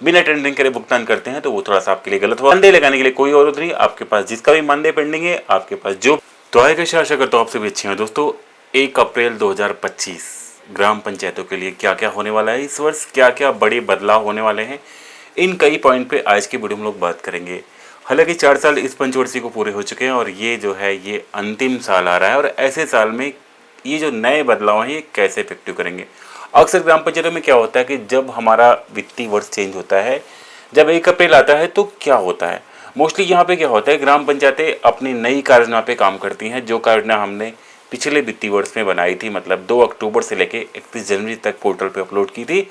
बिना टेंडरिंग करे भुगतान करते हैं तो वो थोड़ा सा आपके लिए गलत होगा। मानदेय लगाने के लिए कोई जरूरत नहीं, आपके पास जिसका भी मानदेय पेंडिंग है, आपके पास जो तो आएगा, आशा करता हूँ आप सभी अच्छे हैं। दोस्तों 1 अप्रैल 2025 ग्राम पंचायतों के लिए क्या क्या होने वाला है, इस वर्ष क्या क्या बड़े बदलाव होने वाले हैं, इन कई पॉइंट पे आज की वीडियो में लोग बात करेंगे। हालांकि 4 साल इस पंचवर्षीय को पूरे हो चुके हैं और ये जो है ये अंतिम साल आ रहा है, और ऐसे साल में ये जो नए बदलाव हैं ये कैसे इफेक्टिव करेंगे। अक्सर ग्राम पंचायतों में क्या होता है कि जब हमारा वित्तीय वर्ष चेंज होता है, जब 1 अप्रैल आता है तो क्या होता है, मोस्टली यहाँ पे क्या होता है, ग्राम पंचायतें अपनी नई कार्ययोजना पे काम करती हैं, जो कार्ययोजना हमने पिछले वित्तीय वर्ष में बनाई थी, मतलब 2 अक्टूबर से लेके 31 जनवरी तक पोर्टल पे अपलोड की थी।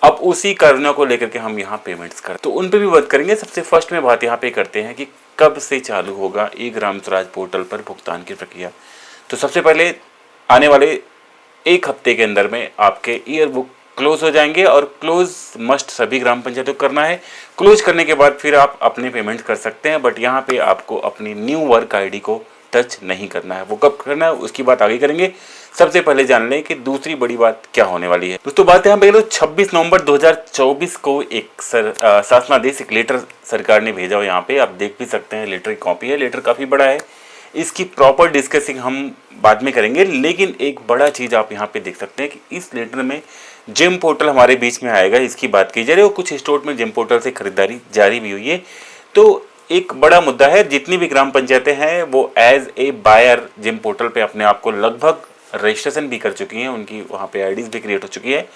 अब उसी कार्ययोजना को लेकर के हम यहाँ पेमेंट्स करते, तो उन पे भी बात करेंगे। सबसे फर्स्ट में बात यहाँ पे करते हैं कि कब से चालू होगा ई ग्राम स्वराज पोर्टल पर भुगतान की प्रक्रिया। तो सबसे पहले आने वाले 1 हफ्ते के अंदर में आपके ईयर बुक क्लोज हो जाएंगे, और क्लोज मस्ट सभी ग्राम पंचायतों को करना है। क्लोज करने के बाद फिर आप अपने पेमेंट कर सकते हैं, बट यहाँ पे आपको अपनी न्यू वर्क आईडी को टच नहीं करना है। वो कब करना है उसकी बात आगे करेंगे। सबसे पहले जान लें कि दूसरी बड़ी बात क्या होने वाली है। दोस्तों बात यहाँ पे 26 नवंबर 2024 को एक शासनादेश, एक लेटर सरकार ने भेजा हो। यहाँ पे आप देख भी सकते हैं, लेटर की कॉपी है, लेटर काफ़ी बड़ा है। इसकी प्रॉपर डिस्कसिंग हम बाद में करेंगे, लेकिन एक बड़ा चीज़ आप यहाँ पे देख सकते हैं कि इस लेटर में जिम पोर्टल हमारे बीच में आएगा, इसकी बात की जा रही है। और कुछ स्टोर में जिम पोर्टल से खरीदारी जारी भी हुई है। तो एक बड़ा मुद्दा है, जितनी भी ग्राम पंचायतें हैं वो as a buyer GeM portal पे अपने आप को लगभग रजिस्ट्रेशन भी कर चुकी हैं, उनकी वहाँ पे आईडीज भी क्रिएट हो चुकी है।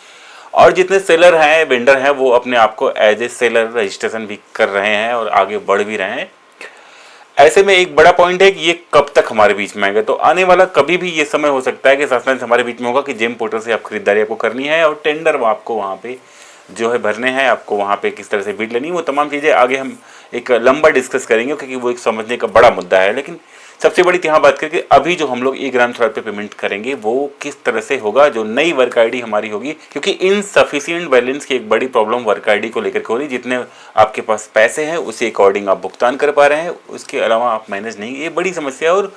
और जितने सेलर हैं, वेंडर हैं, वो अपने आप को एज ए सेलर रजिस्ट्रेशन भी कर रहे हैं और आगे बढ़ भी रहे हैं। ऐसे में एक बड़ा पॉइंट है कि ये कब तक हमारे बीच में आएगा। तो आने वाला कभी भी ये समय हो सकता है कि शासनादेश हमारे बीच में होगा कि जिम पोर्टल से आप खरीदारी आपको करनी है, और टेंडर आपको वहाँ पे जो है भरने हैं, आपको वहाँ पे किस तरह से बिड लेनी है, वो तमाम चीज़ें आगे हम एक लंबा डिस्कस करेंगे, क्योंकि वो एक समझने का बड़ा मुद्दा है। लेकिन सबसे बड़ी यहाँ बात करके अभी जो हम लोग ई ग्राम स्वराज पे पेमेंट करेंगे वो किस तरह से होगा, जो नई वर्क आईडी हमारी होगी, क्योंकि इनसफिशिएंट बैलेंस की एक बड़ी प्रॉब्लम वर्क आईडी को लेकर के हो रही। जितने आपके पास पैसे हैं उसी अकॉर्डिंग आप भुगतान कर पा रहे हैं, उसके अलावा आप मैनेज नहीं, ये बड़ी समस्या है। और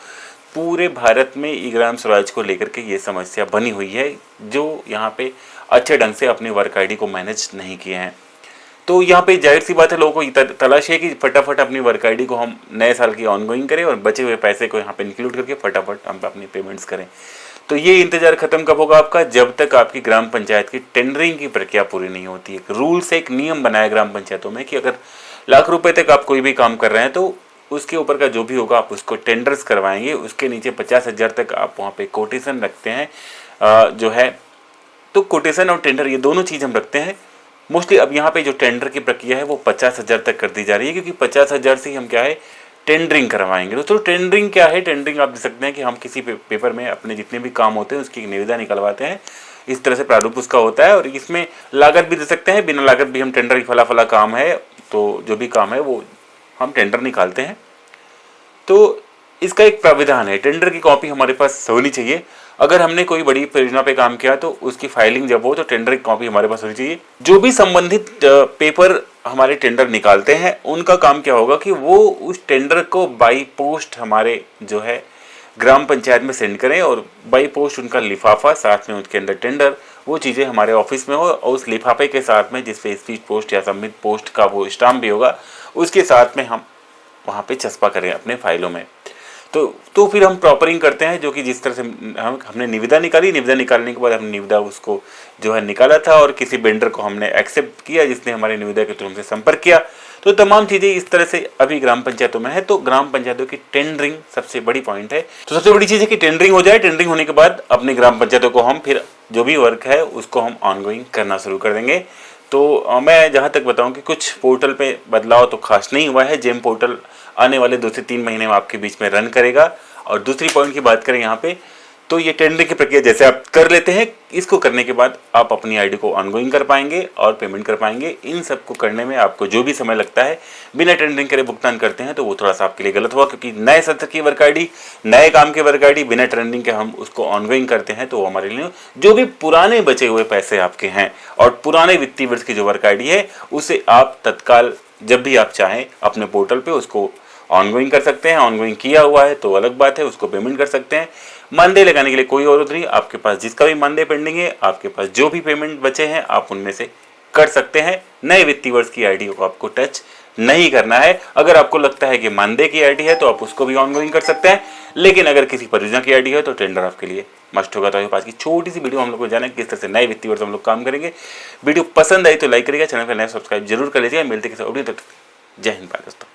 पूरे भारत में ई ग्राम स्वराज को लेकर के ये समस्या बनी हुई है, जो यहाँ पे अच्छे ढंग से अपनी वर्क आईडी को मैनेज नहीं किए हैं। तो यहाँ पे जाहिर सी बात है, लोगों को तलाश है कि फटाफट अपनी वर्क आईडी को हम नए साल की ऑनगोइंग करें और बचे हुए पैसे को यहाँ पे इंक्लूड करके फटाफट हम अपनी पेमेंट्स करें। तो ये इंतजार खत्म कब होगा आपका, जब तक आपकी ग्राम पंचायत की टेंडरिंग की प्रक्रिया पूरी नहीं होती है। रूल से एक नियम बनाया ग्राम पंचायतों में कि अगर लाख रुपए तक आप कोई भी काम कर रहे हैं तो उसके ऊपर का जो भी होगा आप उसको टेंडर्स करवाएंगे, उसके नीचे 50,000 तक आप वहाँ पे कोटेशन रखते हैं जो है। तो कोटेशन और टेंडर ये दोनों चीज़ हम रखते हैं मोस्टली। अब यहाँ पे जो टेंडर की प्रक्रिया है वो 50,000 तक कर दी जा रही है, क्योंकि 50,000 से हम क्या है टेंडरिंग करवाएंगे। दोस्तों टेंडरिंग क्या है, टेंडरिंग आप देख सकते हैं कि हम किसी पेपर में अपने जितने भी काम होते हैं उसकी निविदा निकलवाते हैं, इस तरह से प्रारूप उसका होता है। और इसमें लागत भी दे सकते हैं, बिना लागत भी हम टेंडर फला फला काम है, तो जो भी काम है वो हम टेंडर निकालते हैं। तो इसका एक प्राविधान है, टेंडर की कॉपी हमारे पास होनी चाहिए। अगर हमने कोई बड़ी परियोजना पे काम किया तो उसकी फाइलिंग जब हो तो टेंडर की कॉपी हमारे पास होनी चाहिए। जो भी संबंधित पेपर हमारे टेंडर निकालते हैं उनका काम क्या होगा कि वो उस टेंडर को बाई पोस्ट हमारे जो है ग्राम पंचायत में सेंड करें, और बाई पोस्ट उनका लिफाफा साथ में उसके अंदर टेंडर, वो चीज़ें हमारे ऑफिस में हो, और उस लिफाफे के साथ में जिसपे स्पीड पोस्ट या सबमिट पोस्ट का वो स्टाम्प भी होगा, उसके साथ में हम वहाँ पे चस्पा करें अपने फाइलों में। तो फिर हम प्रॉपरिंग करते हैं, जो कि जिस तरह से हमने निविदा निकाली, निविदा निकालने के बाद हमने निविदा उसको जो है निकाला था, और किसी वेंडर को हमने एक्सेप्ट किया जिसने हमारी निविदा के थ्रू हमसे संपर्क किया। तो तमाम चीज़ें इस तरह से अभी ग्राम पंचायतों में है। तो ग्राम पंचायतों की टेंडरिंग सबसे बड़ी पॉइंट है। तो सबसे बड़ी चीज़ है कि टेंडरिंग हो जाए। टेंडरिंग होने के बाद अपनी ग्राम पंचायतों को हम फिर जो भी वर्क है उसको हम ऑनगोइंग करना शुरू कर देंगे। तो मैं जहाँ तक बताऊँ कि कुछ पोर्टल पे बदलाव तो खास नहीं हुआ है। जेम पोर्टल आने वाले 2 से 3 महीने में आपके बीच में रन करेगा। और दूसरी पॉइंट की बात करें यहाँ पे, तो ये टेंडरिंग की प्रक्रिया जैसे आप कर लेते हैं, इसको करने के बाद आप अपनी आईडी को ऑनगोइंग कर पाएंगे और पेमेंट कर पाएंगे। इन सब को करने में आपको जो भी समय लगता है बिना टेंडरिंग करे भुगतान करते हैं तो वो थोड़ा सा आपके लिए गलत हुआ, क्योंकि नए सत्र की वर्क आईडी, नए काम की वर्क आईडी बिना टेंडरिंग के हम उसको ऑनगोइंग करते हैं तो वो हमारे लिए जो भी पुराने बचे हुए पैसे आपके हैं और पुराने वित्तीय वर्ष की जो वर्क आईडी है उसे आप तत्काल जब भी आप चाहें अपने पोर्टल पे उसको ऑनगोइंग कर सकते हैं। ऑनगोइंग किया हुआ है तो अलग बात है, उसको पेमेंट कर सकते हैं। मानदेय लगाने के लिए कोई जरूरत नहीं, आपके पास जिसका भी मानदेय पेंडिंग है, आपके पास जो भी पेमेंट बचे हैं आप उनमें से कर सकते हैं। नए वित्तीय वर्ष की आईडी को आपको टच नहीं करना है। अगर आपको लगता है कि मानदेय की आईडी है तो आप उसको भी ऑनगोइंग कर सकते हैं, लेकिन अगर किसी परियोजना की आईडी है तो टेंडर आपके लिए मस्ट होगा। तो आज की छोटी सी वीडियो हम लोग को जाना है किस तरह से नए वित्तीय वर्ष हम लोग काम करेंगे। वीडियो पसंद आई तो लाइक करिएगा, चैनल पर नया सब्सक्राइब जरूर कर लीजिएगा। मिलते किसी ऑडियो तक, जय हिंद दोस्तों।